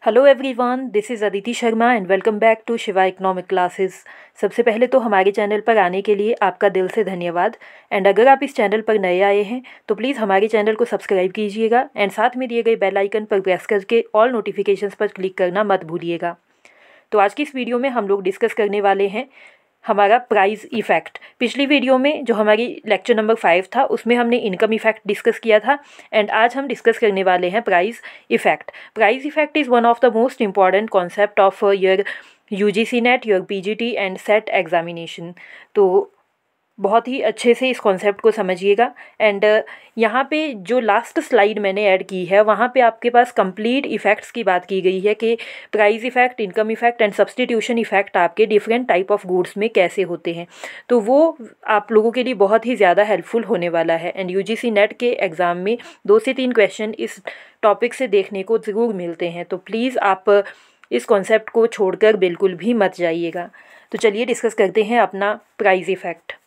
Hello everyone, this is Aditi Sharma and welcome back to Shiva economic classes. सबसे पहले तो हमारे चैनल पर आने के लिए आपका दिल से धन्यवाद। एंड अगर आप इस चैनल पर नए आए हैं तो प्लीज़ हमारे चैनल को सब्सक्राइब कीजिएगा एंड साथ में दिए गए बेल आइकन पर प्रेस करके ऑल नोटिफिकेशंस पर क्लिक करना मत भूलिएगा। तो आज की इस वीडियो में हम लोग डिस्कस करने वाले हैं हमारा प्राइस इफ़ेक्ट। पिछली वीडियो में जो हमारी लेक्चर नंबर 5 था उसमें हमने इनकम इफ़ेक्ट डिस्कस किया था एंड आज हम डिस्कस करने वाले हैं price effect. Price effect is one of the most important concept of your UGC net, your PGT and set examination. तो बहुत ही अच्छे से इस कॉन्सेप्ट को समझिएगा। एंड यहाँ पे जो लास्ट स्लाइड मैंने ऐड की है वहाँ पे आपके पास कंप्लीट इफ़ेक्ट्स की बात की गई है कि price effect, income effect and substitution effect आपके डिफरेंट टाइप ऑफ गुड्स में कैसे होते हैं। तो वो आप लोगों के लिए बहुत ही ज़्यादा हेल्पफुल होने वाला है। एंड यूजीसी नेट के एग्ज़ाम में 2 से 3 क्वेश्चन इस टॉपिक से देखने को ज़रूर मिलते हैं। तो प्लीज़ आप इस कॉन्सेप्ट को छोड़कर बिल्कुल भी मत जाइएगा। तो चलिए डिस्कस करते हैं अपना प्राइस इफ़ेक्ट।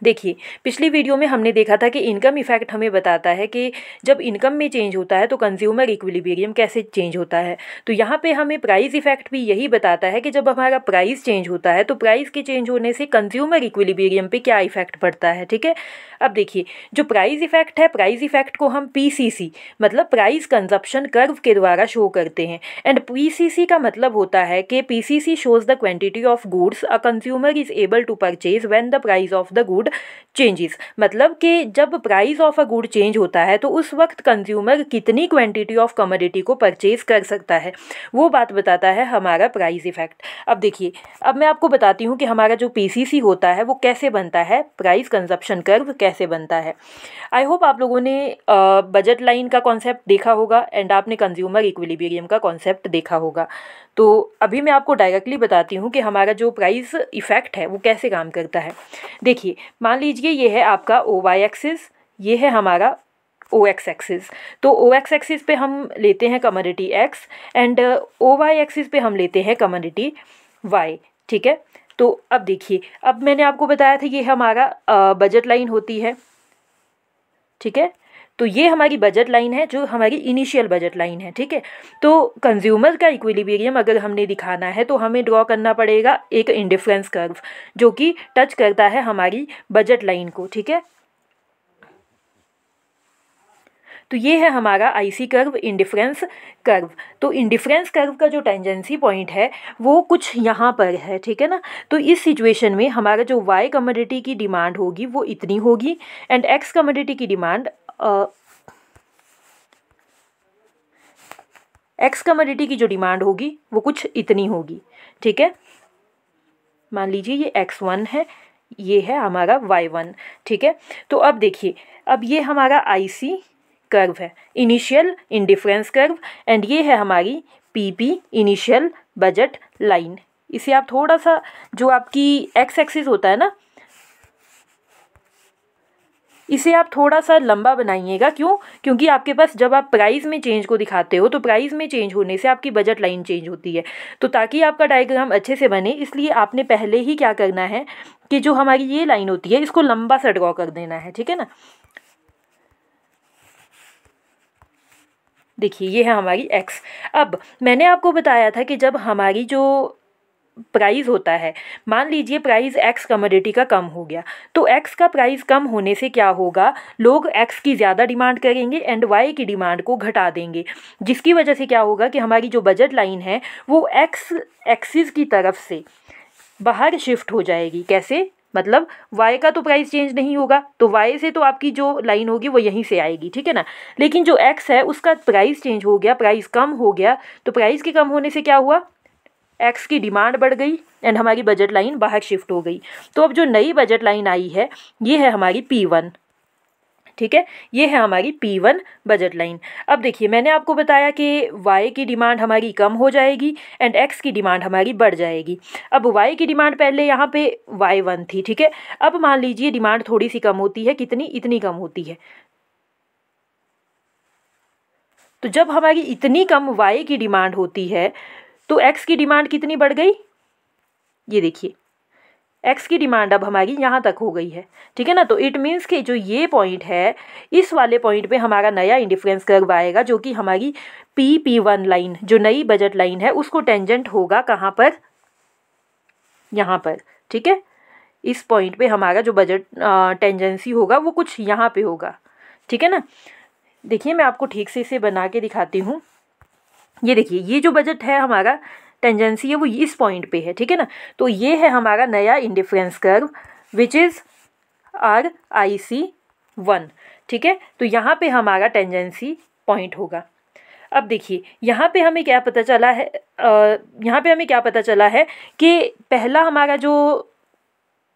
देखिए, पिछली वीडियो में हमने देखा था कि इनकम इफ़ेक्ट हमें बताता है कि जब इनकम में चेंज होता है तो कंज्यूमर इक्विलिब्रियम कैसे चेंज होता है। तो यहाँ पे हमें प्राइस इफ़ेक्ट भी यही बताता है कि जब हमारा प्राइस चेंज होता है तो प्राइस के चेंज होने से कंज्यूमर इक्विलिब्रियम पे क्या इफ़ेक्ट पड़ता है। ठीक है, अब देखिए जो प्राइस इफ़ेक्ट है, प्राइस इफ़ेक्ट को हम पीसीसी मतलब प्राइस कंजप्शन कर्व के द्वारा शो करते हैं। एंड पीसीसी का मतलब होता है कि PCC shows the quantity of goods a consumer is able to purchase when the price of the good changes. मतलब कि जब price of a good change होता है तो उस वक्त कंज्यूमर कितनी क्वांटिटी ऑफ कमोडिटी को परचेज कर सकता है, वो बात बताता है हमारा प्राइस इफ़ेक्ट। अब देखिए, अब मैं आपको बताती हूँ कि हमारा जो पीसीसी होता है वो कैसे बनता है, प्राइस कंजप्शन कर्व कैसे बनता है। आई होप आप लोगों ने बजट लाइन का कॉन्सेप्ट देखा होगा एंड आपने कंज्यूमर इक्विलिब्रियम का कॉन्सेप्ट देखा होगा। तो अभी मैं आपको डायरेक्टली बताती हूँ कि हमारा जो प्राइस इफ़ेक्ट है वो कैसे काम करता है। देखिए, मान लीजिए ये है आपका ओ वाई एक्सिस, ये है हमारा ओ एक्स एक्सिस। तो ओ एक्स एक्सिस पे हम लेते हैं commodity X and on Y axis पे हम लेते हैं कमोडिटी वाई। ठीक है, तो अब देखिए, अब मैंने आपको बताया था ये हमारा बजट लाइन होती है। ठीक है, तो ये हमारी बजट लाइन है जो हमारी इनिशियल बजट लाइन है। ठीक है, तो कंज्यूमर का इक्विलिब्रियम अगर हमने दिखाना है तो हमें ड्रॉ करना पड़ेगा एक इंडिफरेंस कर्व जो कि टच करता है हमारी बजट लाइन को। ठीक है, तो ये है हमारा आईसी कर्व, इंडिफरेंस कर्व। तो इंडिफरेंस कर्व का जो टेंजेंसी पॉइंट है वो कुछ यहाँ पर है। ठीक है ना, तो इस सिचुएशन में हमारा जो वाई कमोडिटी की डिमांड होगी वो इतनी होगी एंड एक्स कमोडिटी की डिमांड एक्स कमोडिटी की जो डिमांड होगी वो कुछ इतनी होगी। ठीक है, मान लीजिए ये x1 है, ये है हमारा y1। ठीक है, तो अब देखिए, अब ये हमारा आईसी कर्व है, इनिशियल इंडिफरेंस कर्व, एंड ये है हमारी पीपी इनिशियल बजट लाइन। इसे आप थोड़ा सा, जो आपकी एक्स एक्सिस होता है ना, इसे आप थोड़ा सा लंबा बनाइएगा। क्यों? क्योंकि आपके पास जब आप प्राइस में चेंज को दिखाते हो तो प्राइस में चेंज होने से आपकी बजट लाइन चेंज होती है। तो ताकि आपका डायग्राम अच्छे से बने इसलिए आपने पहले ही क्या करना है कि जो हमारी ये लाइन होती है इसको लंबा सा ड्रॉ कर देना है। ठीक है ना, देखिए ये है हमारी एक्स। अब मैंने आपको बताया था कि जब हमारी जो प्राइस होता है, मान लीजिए प्राइस एक्स कमोडिटी का कम हो गया, तो एक्स का प्राइस कम होने से क्या होगा, लोग एक्स की ज़्यादा डिमांड करेंगे एंड वाई की डिमांड को घटा देंगे, जिसकी वजह से क्या होगा कि हमारी जो बजट लाइन है वो एक्स एक्सिस की तरफ से बाहर शिफ्ट हो जाएगी। कैसे? मतलब y का तो प्राइस चेंज नहीं होगा तो y से तो आपकी जो लाइन होगी वो यहीं से आएगी। ठीक है ना, लेकिन जो x है उसका प्राइस चेंज हो गया, प्राइस कम हो गया, तो प्राइस के कम होने से क्या हुआ, एक्स की डिमांड बढ़ गई एंड हमारी बजट लाइन बाहर शिफ्ट हो गई। तो अब जो नई बजट लाइन आई है ये है हमारी P1। ठीक है, ये है हमारी P1 बजट लाइन। अब देखिए, मैंने आपको बताया कि y की डिमांड हमारी कम हो जाएगी एंड x की डिमांड हमारी बढ़ जाएगी। अब y की डिमांड पहले यहाँ पे y1 थी। ठीक है, अब मान लीजिए डिमांड थोड़ी सी कम होती है, कितनी, इतनी कम होती है। तो जब हमारी इतनी कम y की डिमांड होती है तो x की डिमांड कितनी बढ़ गई, ये देखिए, एक्स की डिमांड अब हमारी यहाँ तक हो गई है, ठीक है ना। तो इट मीन्स कि जो ये पॉइंट है, इस वाले पॉइंट पे हमारा नया इंडिफरेंस कर्व आएगा, जो कि हमारी PP1 लाइन, जो नई बजट लाइन है, उसको टेंजेंट होगा कहाँ पर, यहाँ पर, ठीक है। इस पॉइंट पे हमारा जो बजट टेंजेंसी होगा वो कुछ यहाँ पे होगा, ठीक है ना। देखिए मैं आपको ठीक से इसे बना के दिखाती हूँ। ये देखिए, ये जो बजट है हमारा टेंजेंसी है वो इस पॉइंट पे है, ठीक है ना। तो ये है हमारा नया indifference curve which is RIC1, ठीक है। तो यहाँ पे हमारा टेंजेंसी पॉइंट होगा। अब देखिए यहाँ पे हमें क्या पता चला है, कि पहला हमारा जो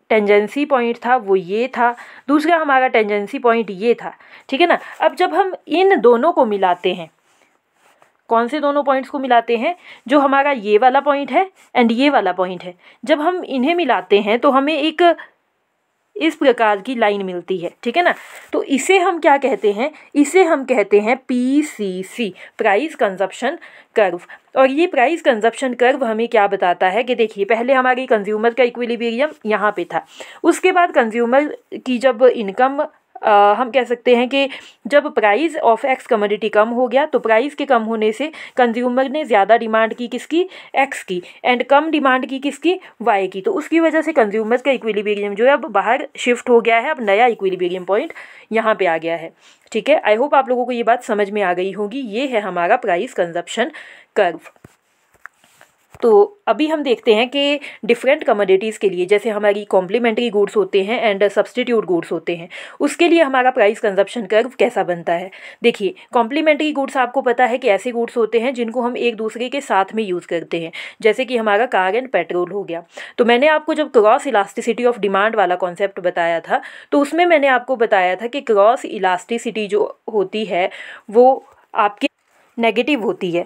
टेंजेंसी पॉइंट था वो ये था, दूसरा हमारा टेंजेंसी पॉइंट ये था, ठीक है ना। अब जब हम इन दोनों को मिलाते हैं, कौन से दोनों पॉइंट्स को मिलाते हैं, जो हमारा ये वाला पॉइंट है एंड ये वाला पॉइंट है, जब हम इन्हें मिलाते हैं तो हमें एक इस प्रकार की लाइन मिलती है, ठीक है ना। तो इसे हम क्या कहते हैं, इसे हम कहते हैं PCC, प्राइस कंजप्शन कर्व। और ये प्राइस कंजप्शन कर्व हमें क्या बताता है कि देखिए, पहले हमारी कंज्यूमर का इक्विलिब्रियम यहाँ पे था, उसके बाद कंज्यूमर की जब इनकम हम कह सकते हैं कि जब प्राइस ऑफ एक्स कमोडिटी कम हो गया, तो प्राइस के कम होने से कंज्यूमर ने ज़्यादा डिमांड की किसकी, एक्स की, एंड कम डिमांड की किसकी, वाई की। तो उसकी वजह से कंज्यूमर का इक्विलिब्रियम जो है अब बाहर शिफ्ट हो गया है, अब नया इक्विलिब्रियम पॉइंट यहाँ पे आ गया है, ठीक है। आई होप आप लोगों को ये बात समझ में आ गई होगी। ये है हमारा प्राइस कंजप्शन कर्व। तो अभी हम देखते हैं कि डिफरेंट कमोडिटीज़ के लिए, जैसे हमारी कॉम्प्लीमेंट्री गुड्स होते हैं एंड सब्सटीट्यूट गुड्स होते हैं, उसके लिए हमारा प्राइस कंजप्शन कर्व कैसा बनता है। देखिए, कॉम्प्लीमेंट्री गुड्स आपको पता है कि ऐसे गुड्स होते हैं जिनको हम एक दूसरे के साथ में यूज़ करते हैं, जैसे कि हमारा कार एंड पेट्रोल हो गया। तो मैंने आपको जब क्रॉस इलास्टिसिटी ऑफ डिमांड वाला कॉन्सेप्ट बताया था, तो उसमें मैंने आपको बताया था कि क्रॉस इलास्टिसिटी जो होती है वो आपके नेगेटिव होती है।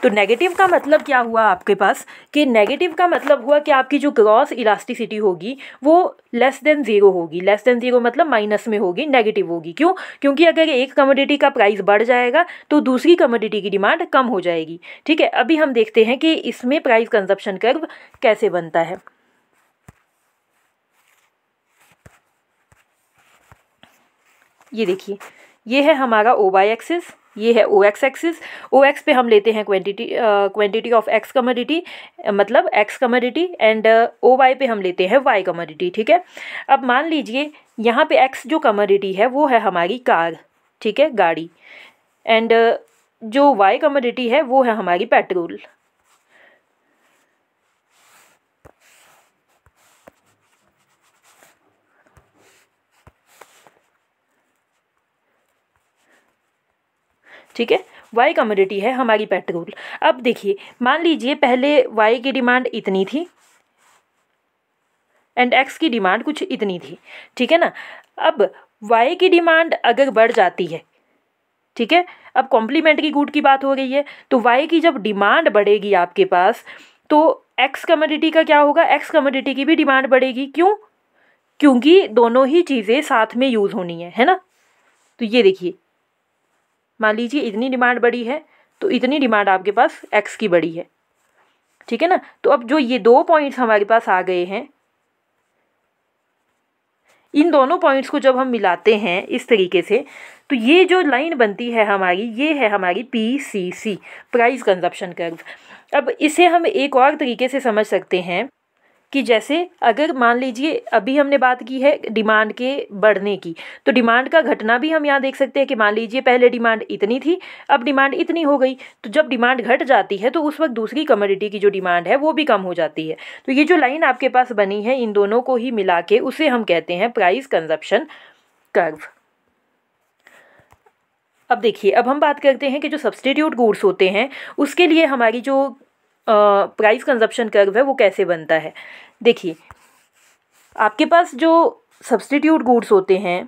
तो नेगेटिव का मतलब क्या हुआ आपके पास, कि नेगेटिव का मतलब हुआ कि आपकी जो क्रॉस इलास्टिसिटी होगी वो लेस देन ज़ीरो होगी। लेस देन ज़ीरो मतलब माइनस में होगी, नेगेटिव होगी। क्यों? क्योंकि अगर एक कमोडिटी का प्राइस बढ़ जाएगा तो दूसरी कमोडिटी की डिमांड कम हो जाएगी, ठीक है। अभी हम देखते हैं कि इसमें प्राइस कंजप्शन कर्व कैसे बनता है। ये देखिए, ये है हमारा OY एक्सिस, ये है OX एक्सिस। OX पे हम लेते हैं क्वांटिटी ऑफ एक्स कमोडिटी, मतलब एक्स कमोडिटी, एंड OY पे हम लेते हैं वाई कमोडिटी, ठीक है। अब मान लीजिए यहाँ पे एक्स जो कमोडिटी है वो है हमारी कार, ठीक है, गाड़ी, एंड जो वाई कमोडिटी है वो है हमारी पेट्रोल। ठीक है, वाई कमोडिटी है हमारी पेट्रोल। अब देखिए, मान लीजिए पहले वाई की डिमांड इतनी थी एंड एक्स की डिमांड कुछ इतनी थी, ठीक है ना। अब वाई की डिमांड अगर बढ़ जाती है, ठीक है, अब कॉम्प्लीमेंट्री गुड की बात हो रही है, तो वाई की जब डिमांड बढ़ेगी आपके पास, तो एक्स कमोडिटी का क्या होगा, एक्स कमोडिटी की भी डिमांड बढ़ेगी। क्यों? क्योंकि दोनों ही चीज़ें साथ में यूज़ होनी है ना। तो ये देखिए, मान लीजिए इतनी डिमांड बढ़ी है तो इतनी डिमांड आपके पास एक्स की बढ़ी है, ठीक है ना। तो अब जो ये दो पॉइंट्स हमारे पास आ गए हैं, इन दोनों पॉइंट्स को जब हम मिलाते हैं इस तरीके से, तो ये जो लाइन बनती है हमारी, ये है हमारी PCC, प्राइस कंजप्शन कर्व। अब इसे हम एक और तरीके से समझ सकते हैं कि जैसे अगर मान लीजिए अभी हमने बात की है डिमांड के बढ़ने की, तो डिमांड का घटना भी हम यहाँ देख सकते हैं कि मान लीजिए पहले डिमांड इतनी थी, अब डिमांड इतनी हो गई। तो जब डिमांड घट जाती है तो उस वक्त दूसरी कमोडिटी की जो डिमांड है वो भी कम हो जाती है। तो ये जो लाइन आपके पास बनी है, इन दोनों को ही मिला के उसे हम कहते हैं प्राइस कंजप्शन कर्व। अब देखिए, अब हम बात करते हैं कि जो सब्सटीट्यूट गुड्स होते हैं उसके लिए हमारी जो प्राइस कंजप्शन कर्व है वो कैसे बनता है। देखिए, आपके पास जो सब्सटीट्यूट गुड्स होते हैं,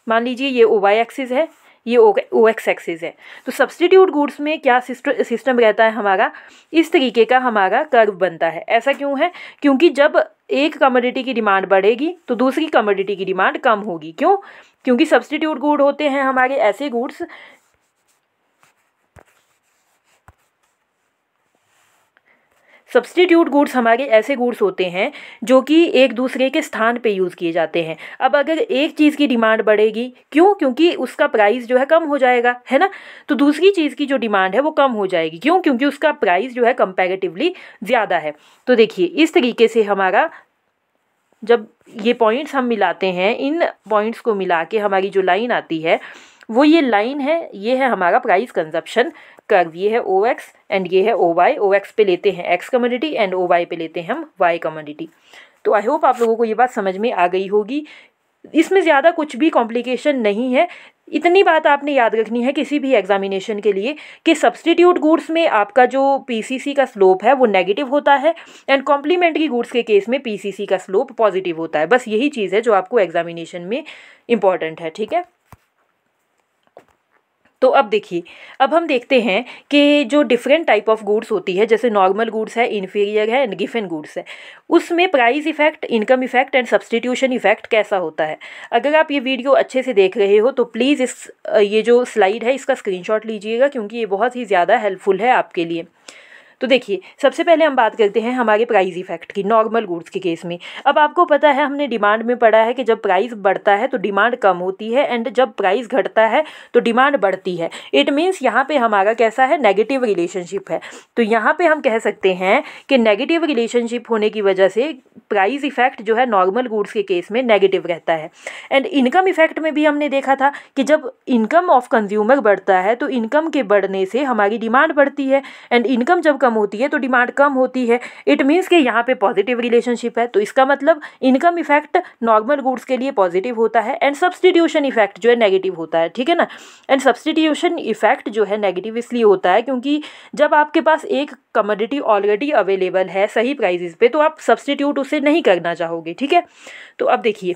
मान लीजिए ये OY एक्सिस है, ये OX एक्सिस है। तो सब्सटीट्यूट गुड्स में क्या सिस्टम रहता है हमारा, इस तरीके का हमारा कर्व बनता है। ऐसा क्यों है? क्योंकि जब एक कमोडिटी की डिमांड बढ़ेगी तो दूसरी कमोडिटी की डिमांड कम होगी। क्यों? क्योंकि सब्सटीट्यूट गुड होते हैं हमारे ऐसे गुड्स सब्स्टिट्यूट गुड्स हमारे ऐसे गुड्स होते हैं जो कि एक दूसरे के स्थान पे यूज़ किए जाते हैं। अब अगर एक चीज़ की डिमांड बढ़ेगी, क्यों? क्योंकि उसका प्राइस जो है कम हो जाएगा, है ना। तो दूसरी चीज़ की जो डिमांड है वो कम हो जाएगी, क्यों? क्योंकि उसका प्राइस जो है कंपैरेटिवली ज़्यादा है। तो देखिए इस तरीके से हमारा जब ये पॉइंट्स हम मिलाते हैं, इन पॉइंट्स को मिला के हमारी जो लाइन आती है वो ये लाइन है, ये है हमारा प्राइस कंजप्शन कर्व। ये है ओ एक्स एंड ये है ओ वाई। ओ एक्स पे लेते हैं X commodity and on Y पे लेते हैं हम वाई कमोडिटी। तो आई होप आप लोगों को ये बात समझ में आ गई होगी। इसमें ज़्यादा कुछ भी कॉम्प्लिकेशन नहीं है। इतनी बात आपने याद रखनी है किसी भी एग्जामिनेशन के लिए कि सब्स्टिट्यूट गुड्स में आपका जो पीसीसी का स्लोप है वो नेगेटिव होता है एंड कॉम्प्लीमेंट्री गुड्स के केस में पीसीसी का स्लोप पॉजिटिव होता है। बस यही चीज़ है जो आपको एग्जामिनेशन में इम्पॉर्टेंट है, ठीक है। तो अब देखिए, अब हम देखते हैं कि जो डिफरेंट टाइप ऑफ गुड्स होती है, जैसे नॉर्मल गुड्स है, इन्फीरियर है एंड गिवन गुड्स है, उसमें price effect, income effect and substitution effect कैसा होता है। अगर आप ये वीडियो अच्छे से देख रहे हो तो प्लीज़ ये जो स्लाइड है इसका स्क्रीनशॉट लीजिएगा, क्योंकि ये बहुत ही ज़्यादा हेल्पफुल है आपके लिए। तो देखिए सबसे पहले हम बात करते हैं हमारे प्राइस इफेक्ट की नॉर्मल गुड्स के केस में। अब आपको पता है, हमने डिमांड में पढ़ा है कि जब प्राइस बढ़ता है तो डिमांड कम होती है एंड जब प्राइस घटता है तो डिमांड बढ़ती है। इट मीन्स यहाँ पे हमारा कैसा है, नेगेटिव रिलेशनशिप है। तो यहाँ पे हम कह सकते हैं कि नेगेटिव रिलेशनशिप होने की वजह से प्राइस इफेक्ट जो है नॉर्मल गुड्स के केस में नेगेटिव रहता है। एंड इनकम इफेक्ट में भी हमने देखा था कि जब इनकम ऑफ कंज्यूमर बढ़ता है तो इनकम के बढ़ने से हमारी डिमांड बढ़ती है एंड इनकम जब कम होती है तो डिमांड कम होती है। इट मीन्स कि यहाँ पे पॉजिटिव रिलेशनशिप है। तो इसका मतलब इनकम इफेक्ट नॉर्मल गुड्स के लिए पॉजिटिव होता है एंड सब्स्टिट्यूशन इफेक्ट जो है नेगेटिव होता है, ठीक है ना। एंड सब्स्टिट्यूशन इफेक्ट जो है नेगेटिव इसलिए होता है क्योंकि जब आपके पास एक कमोडिटी ऑलरेडी अवेलेबल है सही प्राइसेस पे तो आप सब्स्टिट्यूट उसे नहीं करना चाहोगे, ठीक है। तो अब देखिए,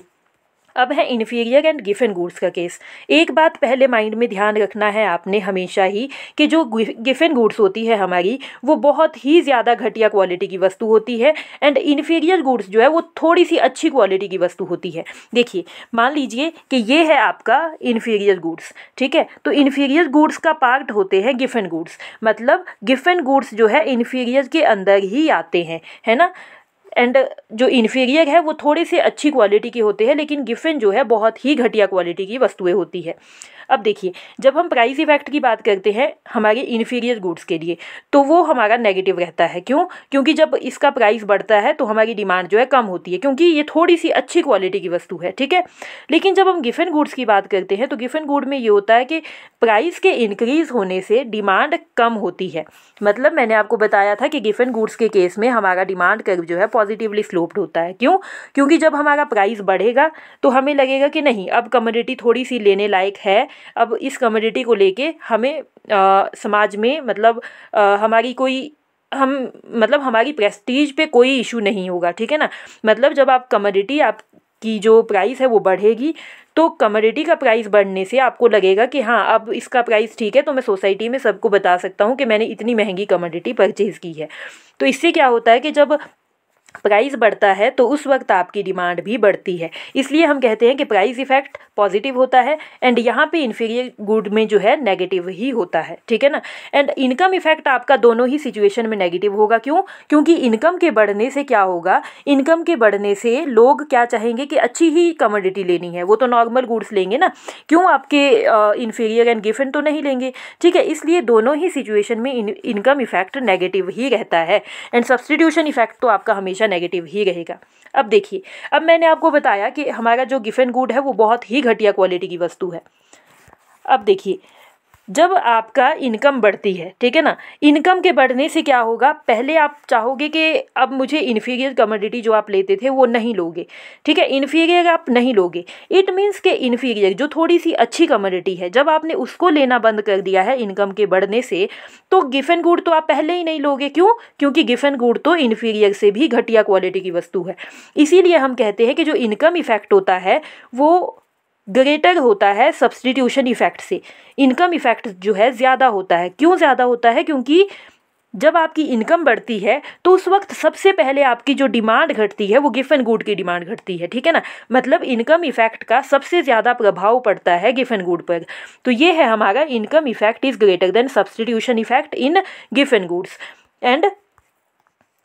अब है इन्फीरियर एंड गिवन गुड्स का केस। एक बात पहले माइंड में ध्यान रखना है आपने हमेशा ही कि जो गिवन गुड्स होती है हमारी वो बहुत ही ज़्यादा घटिया क्वालिटी की वस्तु होती है एंड इन्फीरियर गुड्स जो है वो थोड़ी सी अच्छी क्वालिटी की वस्तु होती है। देखिए मान लीजिए कि ये है आपका इन्फीरियर गुड्स, ठीक है। तो इन्फीरियर गुड्स का पार्ट होते हैं गिवन गुड्स, मतलब गिवन गुड्स जो है इन्फीरियर के अंदर ही आते हैं, है ना। एंड जो इन्फीरियर है वो थोड़ी सी अच्छी क्वालिटी के होते हैं, लेकिन गिवन जो है बहुत ही घटिया क्वालिटी की वस्तुएं होती है। अब देखिए, जब हम प्राइस इफेक्ट की बात करते हैं हमारे इन्फीरियर गुड्स के लिए तो वो हमारा नेगेटिव रहता है। क्यों? क्योंकि जब इसका प्राइस बढ़ता है तो हमारी डिमांड जो है कम होती है, क्योंकि ये थोड़ी सी अच्छी क्वालिटी की वस्तु है, ठीक है। लेकिन जब हम गिवन गुड्स की बात करते हैं तो गिवन गुड में ये होता है कि प्राइस के इंक्रीज होने से डिमांड कम होती है। मतलब मैंने आपको बताया था कि गिवन गुड्स के केस में हमारा डिमांड कर्व जो है पॉजिटिवली स्लोप्ड होता है। क्यों? क्योंकि जब हमारा प्राइस बढ़ेगा तो हमें लगेगा कि नहीं, अब कमोडिटी थोड़ी सी लेने लायक है, अब इस कमोडिटी को लेके हमें समाज में मतलब हमारी कोई हमारी प्रेस्टीज पे कोई इशू नहीं होगा, ठीक है ना। मतलब जब आप कमोडिटी आपकी जो प्राइस है वो बढ़ेगी तो कमोडिटी का प्राइस बढ़ने से आपको लगेगा कि हाँ अब इसका प्राइस ठीक है, तो मैं सोसाइटी में सबको बता सकता हूँ कि मैंने इतनी महंगी कमोडिटी परचेज़ की है। तो इससे क्या होता है कि जब प्राइस बढ़ता है तो उस वक्त आपकी डिमांड भी बढ़ती है। इसलिए हम कहते हैं कि प्राइस इफेक्ट पॉजिटिव होता है एंड यहाँ पे इन्फीरियर गुड में जो है नेगेटिव ही होता है, ठीक है ना। एंड इनकम इफेक्ट आपका दोनों ही सिचुएशन में नेगेटिव होगा। क्यों? क्योंकि इनकम के बढ़ने से क्या होगा, इनकम के बढ़ने से लोग क्या चाहेंगे कि अच्छी ही कमोडिटी लेनी है, वो तो नॉर्मल गुड्स लेंगे ना, क्यों आपके इन्फीरियर एंड गिवन तो नहीं लेंगे, ठीक है। इसलिए दोनों ही सिचुएशन में इनकम इफेक्ट नेगेटिव ही रहता है एंड सब्स्टिट्यूशन इफेक्ट तो आपका हमेशा नेगेटिव ही रहेगा। अब देखिए, अब मैंने आपको बताया कि हमारा जो गिवन गुड है वो बहुत ही घटिया क्वालिटी की वस्तु है। अब देखिए, जब आपका इनकम बढ़ती है, ठीक है ना, इनकम के बढ़ने से क्या होगा, पहले आप चाहोगे कि अब मुझे इन्फीरियर कमोडिटी जो आप लेते थे वो नहीं लोगे, ठीक है, इन्फीरियर आप नहीं लोगे। इट मीन्स के इन्फीरियर जो थोड़ी सी अच्छी कमोडिटी है जब आपने उसको लेना बंद कर दिया है इनकम के बढ़ने से, तो गिवन गुड तो आप पहले ही नहीं लोगे। क्यों? क्योंकि गिवन गुड तो इन्फीरियर से भी घटिया क्वालिटी की वस्तु है। इसीलिए हम कहते हैं कि जो इनकम इफेक्ट होता है वो ग्रेटर होता है सब्स्टिट्यूशन इफेक्ट से। इनकम इफेक्ट जो है ज़्यादा होता है। क्यों ज़्यादा होता है? क्योंकि जब आपकी इनकम बढ़ती है तो उस वक्त सबसे पहले आपकी जो डिमांड घटती है वो गिवन गुड की डिमांड घटती है, ठीक है ना। मतलब इनकम इफेक्ट का सबसे ज़्यादा प्रभाव पड़ता है गिवन गुड पर। तो ये है हमारा income effect is greater than substitution effect in given goods. And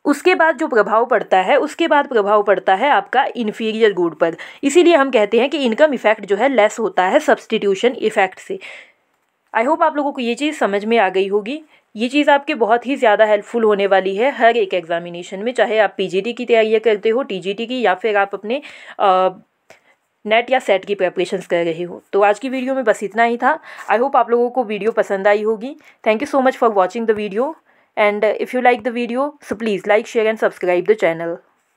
उसके बाद जो प्रभाव पड़ता है, उसके बाद प्रभाव पड़ता है आपका इन्फीरियर गुड पर। इसीलिए हम कहते हैं कि इनकम इफेक्ट जो है लेस होता है सब्सटीट्यूशन इफेक्ट से। आई होप आप लोगों को ये चीज़ समझ में आ गई होगी। ये चीज़ आपके बहुत ही ज़्यादा हेल्पफुल होने वाली है हर एक एग्जामिनेशन में, चाहे आप पीजीटी की तैयारी करते हो, टीजीटी की, या फिर आप अपने नेट या सेट की प्रेपरेशंस कर रहे हो। तो आज की वीडियो में बस इतना ही था। आई होप आप लोगों को वीडियो पसंद आई होगी। Thank you so much for watching the video, and if you like the video so please like, share and subscribe the channel.